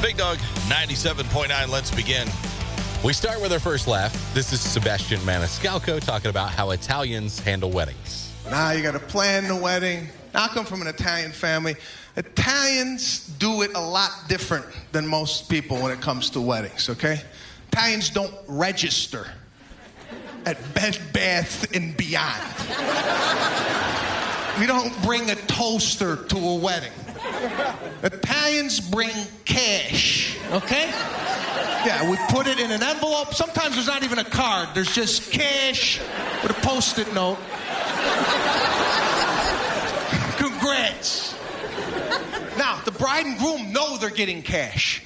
Big Dog 97.9. Let's begin. We start with our first laugh. This is Sebastian Manescalco talking about how Italians handle weddings. Now you got to plan the wedding. Now, I come from an Italian family. Italians do it a lot different than most people when it comes to weddings, okay? Italians don't register at Bed Bath and Beyond. We don't bring a toaster to a wedding. Italians bring cash, okay? Yeah, we put it in an envelope. Sometimes there's not even a card. There's just cash with a Post-it note. Congrats. Now, the bride and groom know they're getting cash.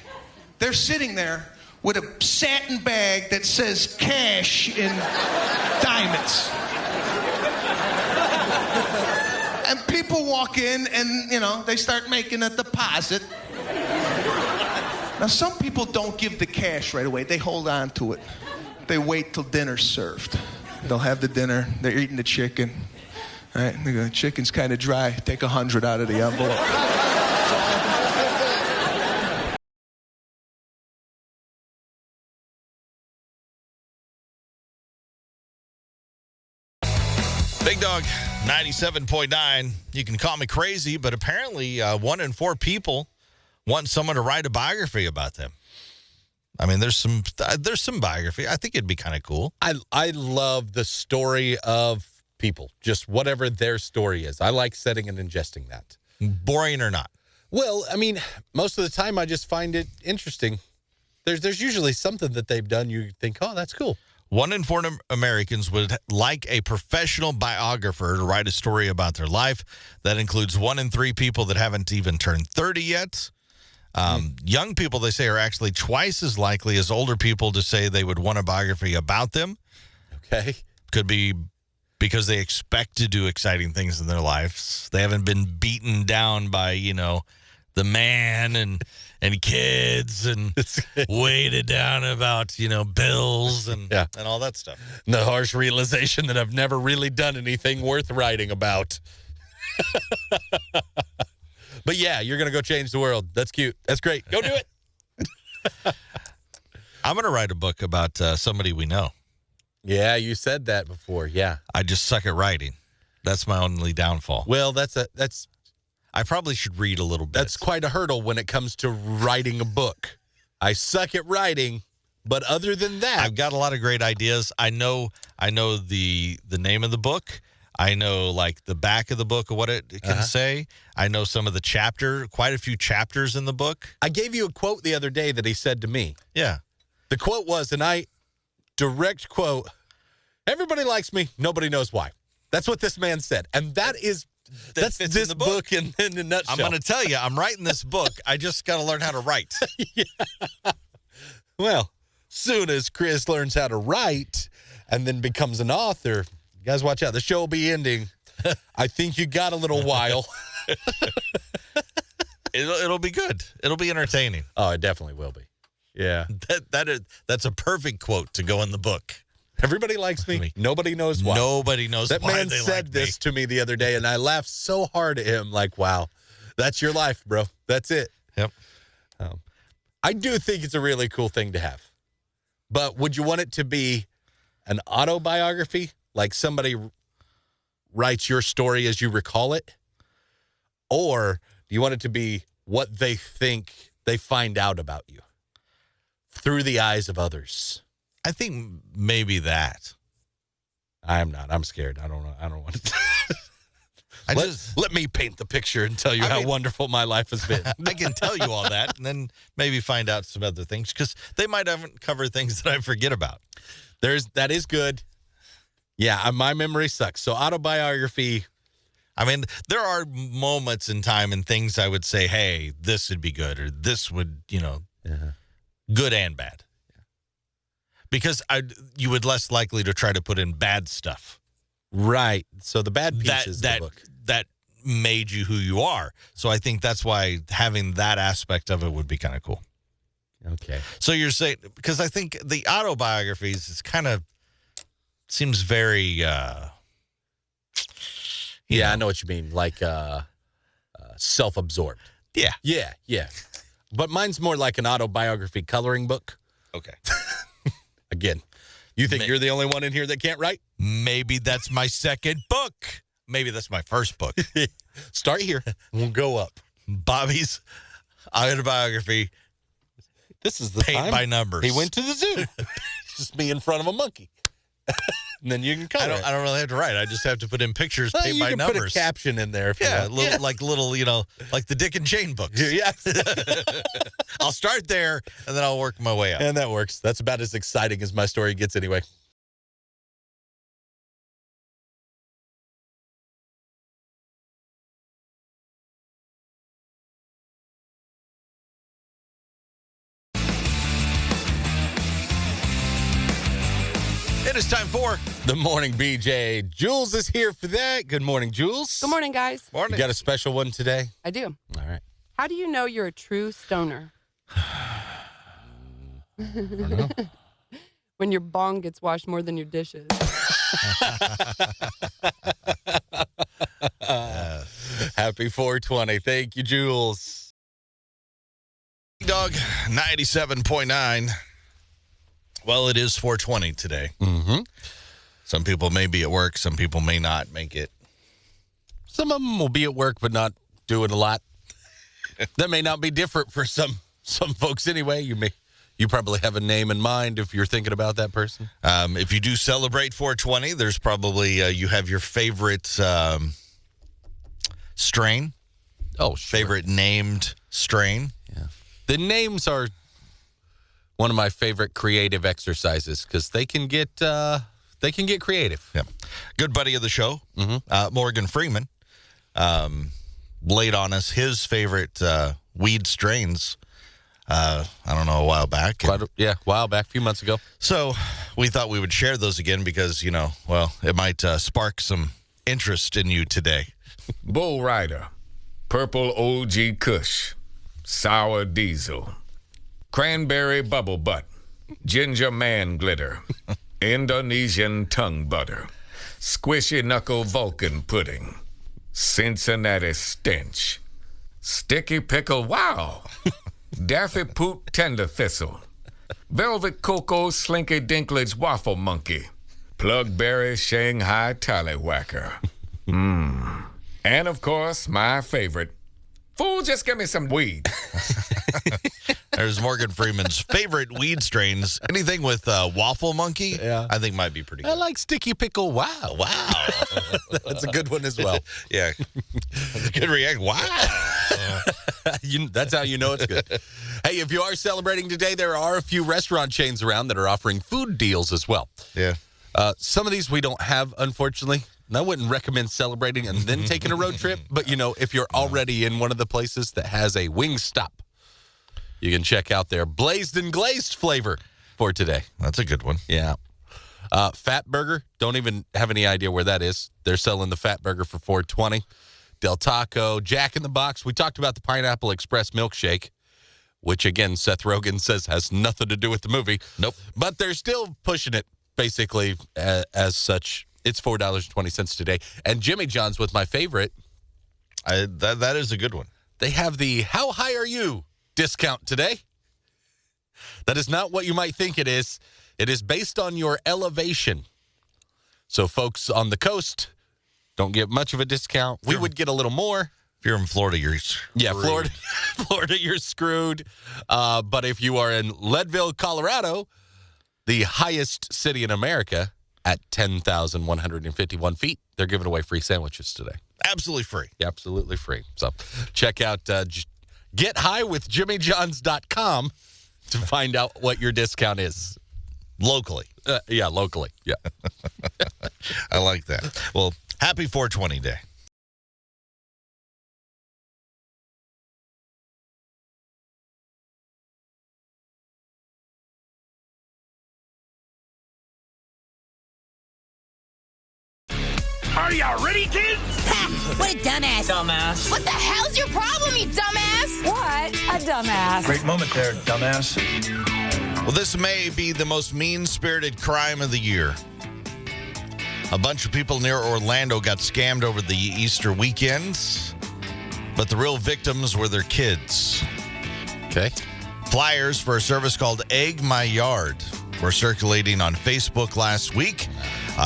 They're sitting there with a satin bag that says cash in diamonds. And people walk in and, they start making a deposit. Now, some people don't give the cash right away. They hold on to it. They wait till dinner's served. They'll have the dinner. They're eating the chicken. All right, the chicken's kind of dry. Take 100 out of the envelope. Big Dog 97.9. You can call me crazy, but apparently 1 in 4 people want someone to write a biography about them. I mean, there's some biography. I think it'd be kind of cool. I love the story of people, just whatever their story is. I like setting and ingesting that. Boring or not? Well, I mean, most of the time I just find it interesting. There's usually something that they've done you think, oh, that's cool. 1 in 4 Americans would like a professional biographer to write a story about their life. That includes 1 in 3 people that haven't even turned 30 yet. Young people, they say, are actually twice as likely as older people to say they would want a biography about them. Okay. Could be because they expect to do exciting things in their lives. They haven't been beaten down by, the man and kids and weighted down about, bills and all that stuff. And the harsh realization that I've never really done anything worth writing about. But yeah, you're going to go change the world. That's cute. That's great. Go do it. I'm going to write a book about somebody we know. Yeah, you said that before. Yeah. I just suck at writing. That's my only downfall. Well, I probably should read a little bit. That's quite a hurdle when it comes to writing a book. I suck at writing, but other than that, I've got a lot of great ideas. I know the name of the book. I know like the back of the book or what it can say. I know some of the quite a few chapters in the book. I gave you a quote the other day that he said to me. Yeah. The quote was, and I direct quote, "Everybody likes me. Nobody knows why." That's what this man said. And that's this book in a nutshell. I'm going to tell you, I'm writing this book. I just got to learn how to write. Yeah. Well, soon as Chris learns how to write and then becomes an author, you guys watch out. The show will be ending. I think you got a little while. It'll be good. It'll be entertaining. Oh, it definitely will be. Yeah. That's a perfect quote to go in the book. Everybody likes me. Nobody knows why. Nobody knows why. That man said this to me the other day, and I laughed so hard at him, like, wow, that's your life, bro. That's it. Yep. I do think it's a really cool thing to have. But would you want it to be an autobiography? Like somebody writes your story as you recall it? Or do you want it to be what they think they find out about you through the eyes of others? I think maybe that. I'm not. I'm scared. I don't know. I don't want to. Let me paint the picture and tell you how wonderful my life has been. I can tell you all that and then maybe find out some other things because they might cover things that I forget about. That is good. Yeah, my memory sucks. So autobiography. I mean, there are moments in time and things I would say, hey, this would be good or this would, good and bad. Because you would less likely to try to put in bad stuff. Right. So the bad pieces of the book. That made you who you are. So I think that's why having that aspect of it would be kind of cool. Okay. So you're saying, because I think the autobiographies is kind of seems very, yeah, I know what you mean. Like self-absorbed. Yeah. Yeah, yeah. but mine's more like an autobiography coloring book. Okay. Again, you think you're the only one in here that can't write? Maybe that's my second book. Maybe that's my first book. Start here. We'll go up. Bobby's autobiography. This is the paint time by numbers. He went to the zoo. Just be in front of a monkey. And then you can color. I don't really have to write. I just have to put in pictures, paint by numbers. You can put a caption in there if you want. Like the Dick and Jane books. Yes. I'll start there, and then I'll work my way up. And that works. That's about as exciting as my story gets anyway. It is time for The Morning BJ. Jules is here for that. Good morning, Jules. Good morning, guys. Morning. You got a special one today? I do. All right. How do you know you're a true stoner? I don't know. When your bong gets washed more than your dishes. Happy 420. Thank you, Jules. Dog 97.9. Well, it is 420 today. Mm-hmm. Some people may be at work. Some people may not make it. Some of them will be at work, but not doing a lot. That may not be different for some folks anyway. You probably have a name in mind if you're thinking about that person. If you do celebrate 420, there's probably you have your favorite strain. Oh, sure. Favorite named strain. Yeah. The names are one of my favorite creative exercises because they can get creative. Yeah. Good buddy of the show, Morgan Freeman, laid on us his favorite weed strains. I don't know, a while back. A while back, a few months ago. So we thought we would share those again because, it might spark some interest in you today. Bull Rider, Purple OG Kush, Sour Diesel, Cranberry Bubble Butt, Ginger Man Glitter, Indonesian Tongue Butter, Squishy Knuckle Vulcan Pudding, Cincinnati Stench, Sticky Pickle Wow, Daffy Poot Tender Thistle, Velvet Cocoa Slinky Dinklage Waffle Monkey, Plugberry Shanghai Tallywhacker. And, of course, my favorite, fool, just give me some weed. There's Morgan Freeman's favorite weed strains. Anything with Waffle Monkey, I think might be pretty good. I like Sticky Pickle Wow. Wow. That's a good one as well. Yeah. That's a good reaction. Wow. That's how you know it's good. Hey, if you are celebrating today, there are a few restaurant chains around that are offering food deals as well. Yeah. Some of these we don't have, unfortunately. And I wouldn't recommend celebrating and then taking a road trip. But, if you're already in one of the places that has a wing stop, you can check out their blazed and glazed flavor for today. That's a good one. Yeah. Fat Burger, don't even have any idea where that is. They're selling the Fat Burger for $4.20. Del Taco, Jack in the Box. We talked about the Pineapple Express milkshake, which, again, Seth Rogen says has nothing to do with the movie. Nope. But they're still pushing it, basically, as such. It's $4.20 today. And Jimmy John's with my favorite. That is a good one. They have the How High Are You discount today. That is not what you might think it is. It is based on your elevation. So folks on the coast don't get much of a discount. We would get a little more. If you're in Florida, you're screwed. Yeah, Florida, you're screwed. But if you are in Leadville, Colorado, the highest city in America, at 10,151 feet, they're giving away free sandwiches today. Absolutely free. Absolutely free. So check out gethighwithjimmyjohns.com to find out what your discount is. Locally. Locally. Yeah. I like that. Well, happy 420 day. Are y'all ready, kids? Ha! What a dumbass. Dumbass. What the hell's your problem, you dumbass? What a dumbass. Great moment there, dumbass. Well, this may be the most mean-spirited crime of the year. A bunch of people near Orlando got scammed over the Easter weekend, but the real victims were their kids. Okay. Flyers for a service called Egg My Yard were circulating on Facebook last week.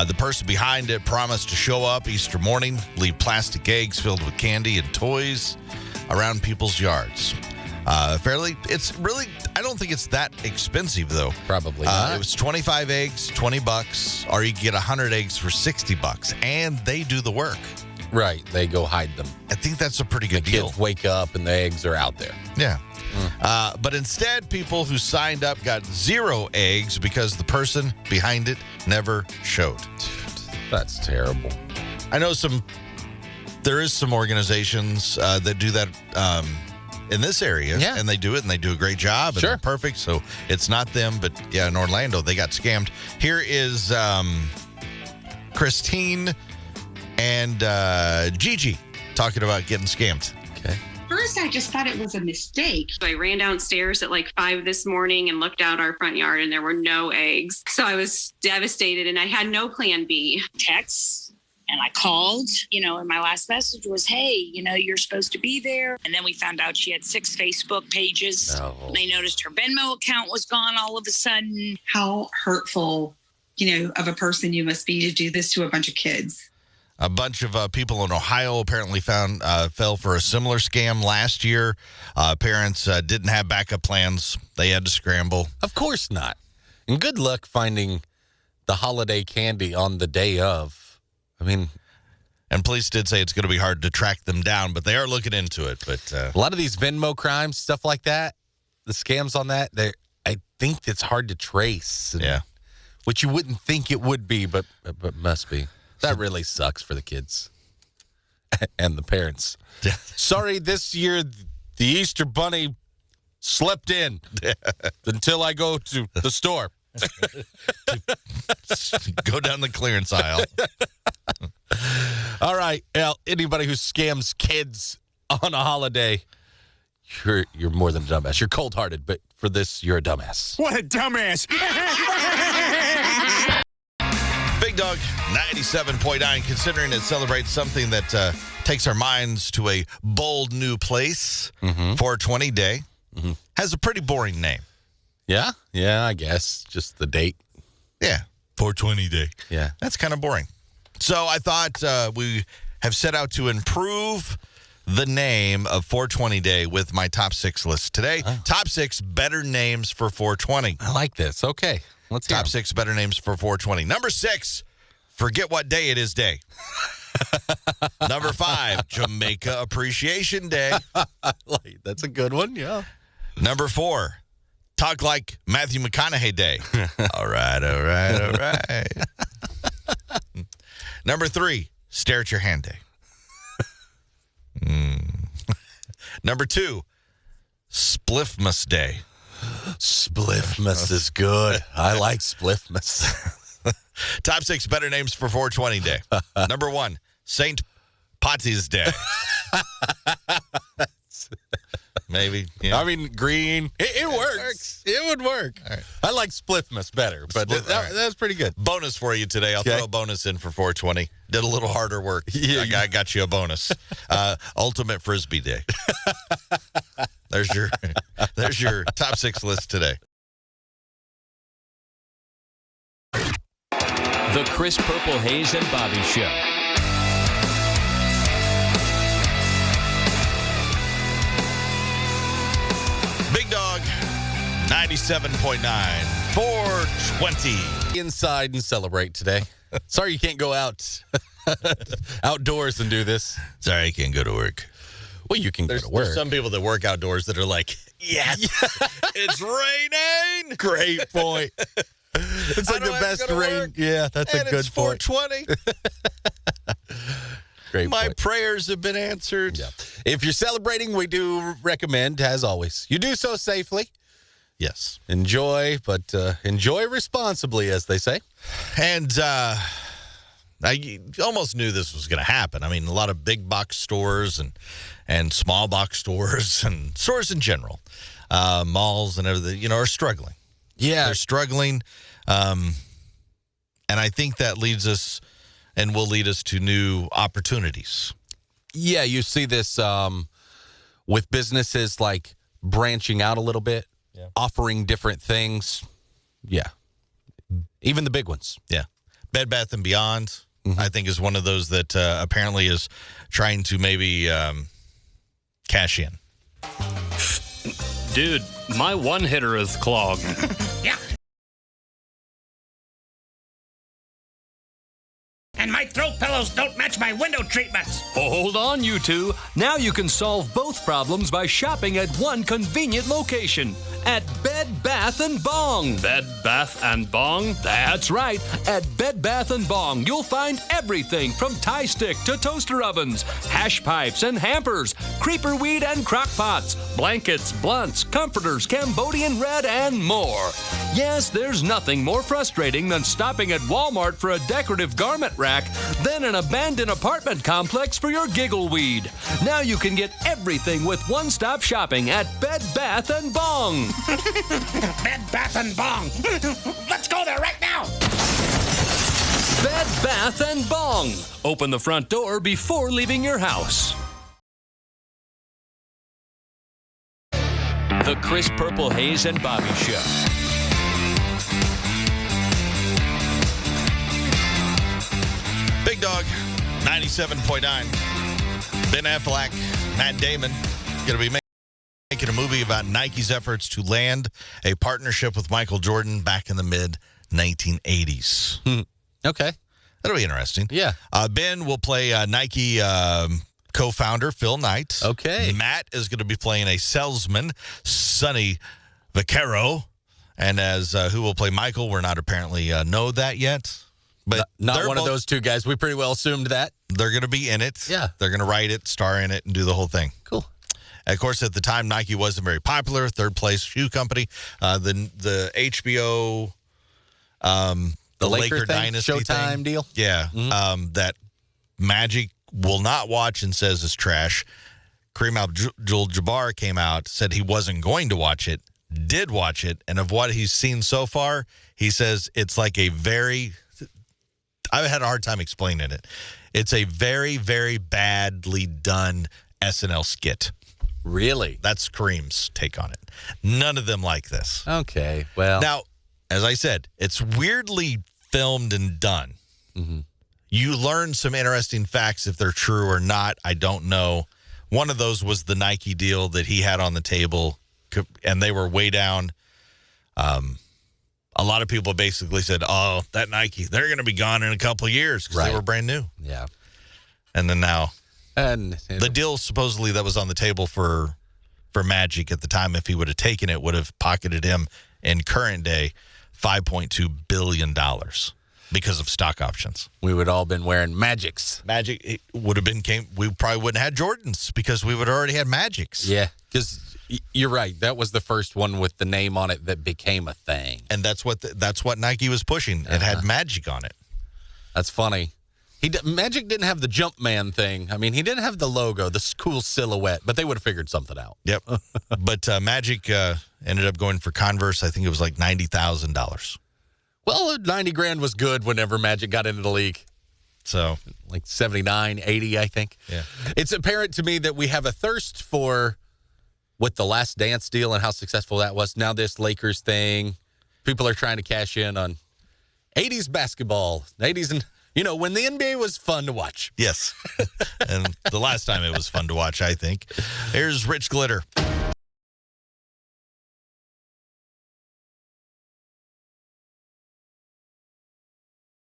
The person behind it promised to show up Easter morning, leave plastic eggs filled with candy and toys around people's yards. It's really, I don't think it's that expensive, though. Probably not. It was 25 eggs, $20, or you can get 100 eggs for $60, and they do the work. Right. They go hide them. I think that's a pretty good The deal. kids wake up and the eggs are out there. Yeah. But instead, people who signed up got 0 eggs because the person behind it never showed. That's terrible. I know there is some organizations that do that in this area, Yeah. and they do it, and they do a great job, and Sure. they're perfect, so it's not them, but yeah, in Orlando, they got scammed. Here is Christine and Gigi talking about getting scammed. Okay. First, I just thought it was a mistake. I ran downstairs at like 5 this morning and looked out our front yard and there were no eggs. So I was devastated and I had no plan B. Texts, and I called, and my last message was, hey, you're supposed to be there. And then we found out she had 6 Facebook pages. No. They noticed her Venmo account was gone all of a sudden. How hurtful, of a person you must be to do this to a bunch of kids. A bunch of people in Ohio apparently fell for a similar scam last year. Parents didn't have backup plans. They had to scramble. Of course not. And good luck finding the holiday candy on the day of. I mean, And police did say it's going to be hard to track them down, but they are looking into it. But a lot of these Venmo crimes, stuff like that, the scams on that, I think it's hard to trace. Yeah. Which you wouldn't think it would be, but must be. That really sucks for the kids and the parents. Sorry, this year the Easter Bunny slept in until I go to the store. Go down the clearance aisle. All right, Al, anybody who scams kids on a holiday, you're more than a dumbass. You're cold-hearted, but for this, you're a dumbass. What a dumbass. Big Dog 97.9, considering it celebrates something that takes our minds to a bold new place. 420 Day has a pretty boring name. Yeah, I guess. Just the date. Yeah, 420 Day. Yeah. That's kind of boring. So I thought we have set out to improve the name of 420 Day with my top 6 list today. Top 6 better names for 420. I like this. Okay. Let's hear Top 'em. 6 better names for 420. Number 6, forget what day it is day. Number 5, Jamaica Appreciation Day. That's a good one, yeah. Number 4, talk like Matthew McConaughey Day. All right. Number 3, stare at your hand day. Number 2, Spliffmas Day. Spliffmas is good. I like Spliffmas. Top 6 better names for 420 Day. Number 1, St. Patty's Day. Maybe. Yeah. I mean, green. It works. It would work. All right. I like Spliffmas better, but All right. that's pretty good. Bonus for you today. I'll Okay. throw a bonus in for 420. Did a little harder work. Yeah. I got you a bonus. Ultimate Frisbee Day. There's your top 6 list today. The Chris Purple Hayes and Bobby Show. Big Dog 97.9, 420. Inside and celebrate today. Sorry you can't go outdoors and do this. Sorry, I can't go to work. Well, you can go to work. There's some people that work outdoors that are like, yes, it's raining. Great point. It's like I don't the have to best go to rain. work, Yeah, that's a and good it's point. 420. Great My point. prayers have been answered. Yeah. If you're celebrating, we do recommend, as always, you do so safely. Yes. Enjoy, but enjoy responsibly, as they say. And I almost knew this was going to happen. I mean, a lot of big box stores and small box stores and stores in general, malls and everything, are struggling. Yeah. They're struggling. And I think that leads us and will lead us to new opportunities. Yeah, you see this with businesses like branching out a little bit, offering different things. Yeah. Even the big ones. Yeah. Bed Bath and Beyond, I think, is one of those that apparently is trying to maybe cash in. Dude, my one hitter is clogged. Yeah. And my throw pillows don't match my window treatments. Hold on, you two. Now you can solve both problems by shopping at one convenient location. At Bed Bath and Bong. Bed Bath and Bong? That's right. At Bed Bath and Bong, you'll find everything from tie stick to toaster ovens, hash pipes and hampers, creeper weed and crock pots, blankets, blunts, comforters, Cambodian red, and more. Yes, there's nothing more frustrating than stopping at Walmart for a decorative garment rack than an abandoned apartment complex for your giggle weed. Now you can get everything with one-stop shopping at Bed Bath and Bong. Bed Bath and Bong. Let's go there right now. Bed Bath and Bong. Open the front door before leaving your house. The Chris Purple Hayes and Bobby Show. Big Dog, 97.9. Ben Affleck, Matt Damon, going to be making a movie about Nike's efforts to land a partnership with Michael Jordan back in the mid-1980s. Okay. That'll be interesting. Yeah. Ben will play Nike co-founder Phil Knight. Okay. Matt is going to be playing a salesman, Sonny Vaccaro. And as who will play Michael, we're not apparently know that yet. But not one of those two guys. We pretty well assumed that. They're going to be in it. Yeah. They're going to write it, star in it, and do the whole thing. Cool. Of course, at the time, Nike wasn't very popular. Third place shoe company. The HBO, the Laker Dynasty Showtime thing. deal. Yeah. That Magic will not watch and says is trash. Kareem Abdul-Jabbar came out, said he wasn't going to watch it, did watch it, and of what he's seen so far, he says it's like a very... I've had a hard time explaining it. It's a very, very badly done SNL skit. Really? That's Kareem's take on it. None of them like this. Okay, well. Now, as I said, it's weirdly filmed and done. Mm-hmm. You learn some interesting facts if they're true or not. I don't know. One of those was the Nike deal that he had on the table, and they were way down. A lot of people basically said, oh, that Nike, they're going to be gone in a couple of years because they were brand new. Yeah. And then now, and the deal supposedly that was on the table for Magic at the time, if he would have taken it, would have pocketed him in current day $5.2 billion because of stock options. We would all been wearing Magics. Magic, it would have been, we probably wouldn't have had Jordans because we would have already had Magics. Yeah, because you're right. That was the first one with the name on it that became a thing. And that's what Nike was pushing. It had Magic on it. That's funny. Magic didn't have the Jumpman thing. I mean, he didn't have the logo, the cool silhouette, but they would have figured something out. Yep. But Magic ended up going for Converse. I think it was like $90,000. Well, 90 grand was good whenever Magic got into the league. So, like 79, 80, I think. Yeah. It's apparent to me that we have a thirst for, with the Last Dance deal and how successful that was, now this Lakers thing, people are trying to cash in on 80s basketball, 80s, and, when the NBA was fun to watch. Yes. And the last time it was fun to watch, I think. Here's Rich Glitter.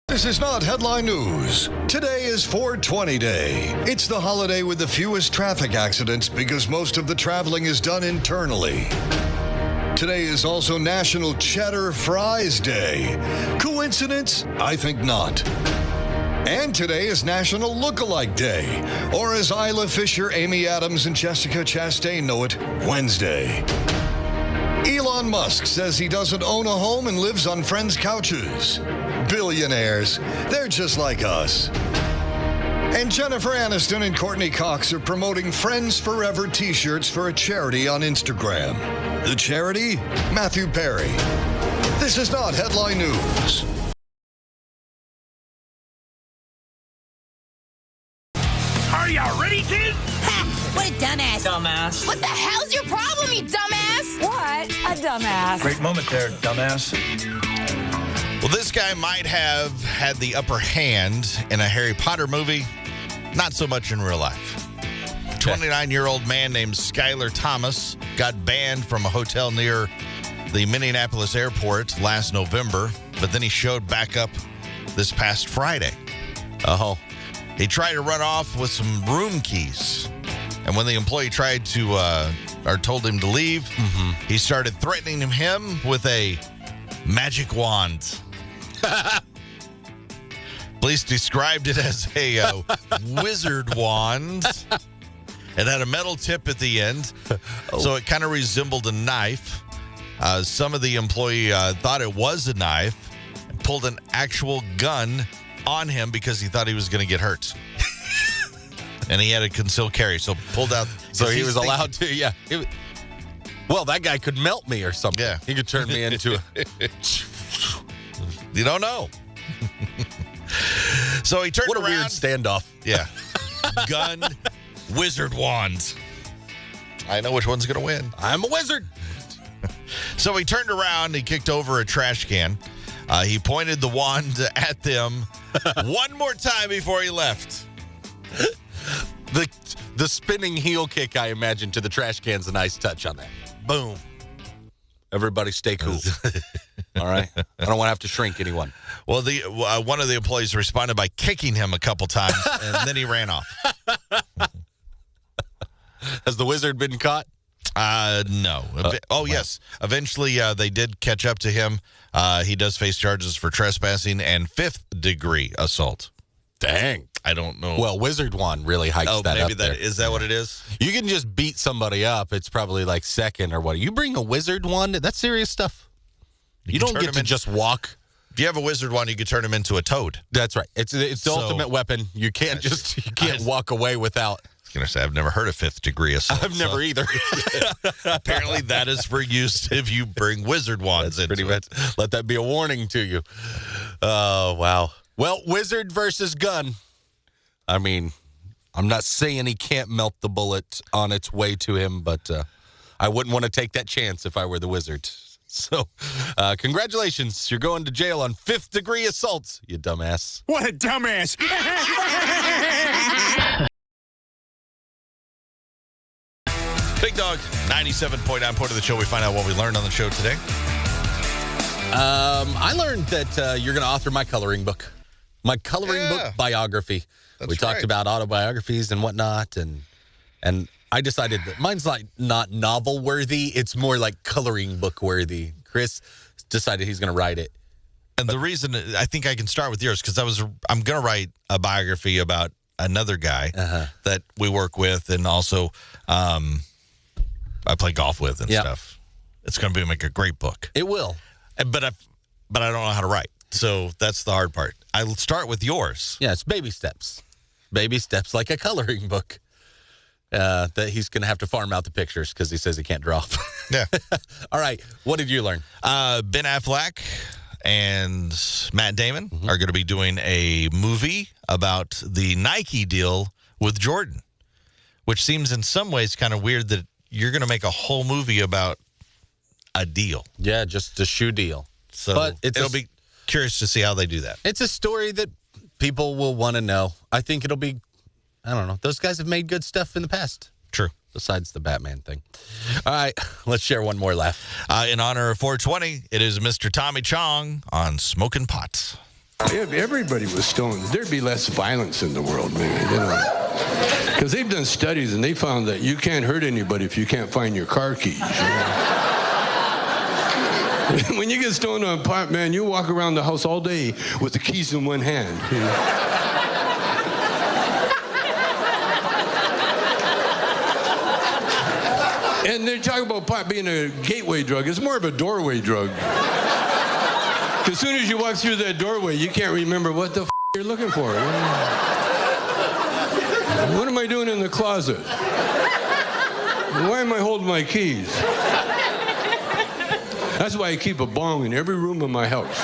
This is not headline news. Today is 420 Day. It's the holiday with the fewest traffic accidents because most of the traveling is done internally. Today is also National Cheddar Fries Day. Coincidence? I think not. And today is National Lookalike Day, or as Isla Fisher, Amy Adams, and Jessica Chastain know it, Wednesday. Elon Musk says he doesn't own a home and lives on friends' couches. Billionaires, they're just like us. And Jennifer Aniston and Courtney Cox are promoting Friends Forever t-shirts for a charity on Instagram. The charity? Matthew Perry. This is not headline news. Are y'all ready, kids? Ha! What a dumbass. Dumbass. What the hell's your problem, you dumbass? dumbass. Great moment there, dumbass. Well, this guy might have had the upper hand in a Harry Potter movie, not so much in real life. 29-year-old man named Skylar Thomas got banned from a hotel near the Minneapolis airport last November, but then he showed back up this past Friday. Oh. He tried to run off with some room keys, and when the employee tried to, or told him to leave, he started threatening him with a magic wand. Police described it as a wizard wand. It had a metal tip at the end, so it kind of resembled a knife. Some of the employee thought it was a knife and pulled an actual gun on him because he thought he was going to get hurt. And he had a concealed carry, so pulled out. So he was allowed to, yeah. Well, that guy could melt me or something. Yeah. He could turn me into a... You don't know. So he turned around. What a weird standoff. Yeah. Gun, wizard wand. I know which one's going to win. I'm a wizard. So he turned around. He kicked over a trash can. He pointed the wand at them one more time before he left. The spinning heel kick, I imagine, to the trash can's a nice touch on that. Boom. Everybody stay cool. All right? I don't want to have to shrink anyone. Well, one of the employees responded by kicking him a couple times, and then he ran off. Has the wizard been caught? No. Yes. Eventually, they did catch up to him. He does face charges for trespassing and 5th-degree assault. Dang. I don't know. Well, wizard wand really hikes that up there. Is that what it is? You can just beat somebody up. It's probably like 2nd or what. You bring a wizard wand, that's serious stuff. You don't get to just walk. If you have a wizard wand, you can turn him into a toad. That's right. It's the ultimate weapon. You can't walk away without. I was going to say, I've never heard of 5th-degree assault. I've never either. Apparently, that is for use if you bring wizard wands into pretty much. Let that be a warning to you. Oh, wow. Well, wizard versus gun. I mean, I'm not saying he can't melt the bullet on its way to him, but I wouldn't want to take that chance if I were the wizard. So, congratulations. You're going to jail on 5th-degree assault, you dumbass. What a dumbass. Big Dog, 97.9 point of the show. We find out what we learned on the show today. I learned that you're going to author my coloring book. My coloring book biography. We talked about autobiographies and whatnot, and I decided that mine's like not novel worthy. It's more like coloring book worthy. Chris decided he's going to write it. And the reason I think I can start with yours because I'm going to write a biography about another guy that we work with, and also I play golf with and stuff. It's going to be like a great book. It will, but I don't know how to write, so that's the hard part. I'll start with yours. Yeah, it's baby steps. Baby steps like a coloring book. That he's going to have to farm out the pictures because he says he can't draw. Yeah. All right. What did you learn? Ben Affleck and Matt Damon are going to be doing a movie about the Nike deal with Jordan, which seems in some ways kind of weird that you're going to make a whole movie about a deal. Yeah, just a shoe deal. So but it'll be curious to see how they do that. It's a story that people will want to know. I think it'll be, I don't know. Those guys have made good stuff in the past. True. Besides the Batman thing. All right, let's share one more laugh. In honor of 420, it is Mr. Tommy Chong on Smoking Pot. If everybody was stoned, there'd be less violence in the world, maybe. You know? Because they've done studies and they found that you can't hurt anybody if you can't find your car keys. You know? When you get stoned on pot, man, you walk around the house all day with the keys in one hand. You know? And they talk about pot being a gateway drug. It's more of a doorway drug. As soon as you walk through that doorway, you can't remember what the you're looking for. What am I doing in the closet? Why am I holding my keys? That's why I keep a bong in every room of my house.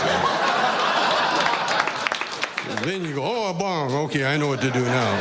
And then you go, oh, a bong. Okay, I know what to do now.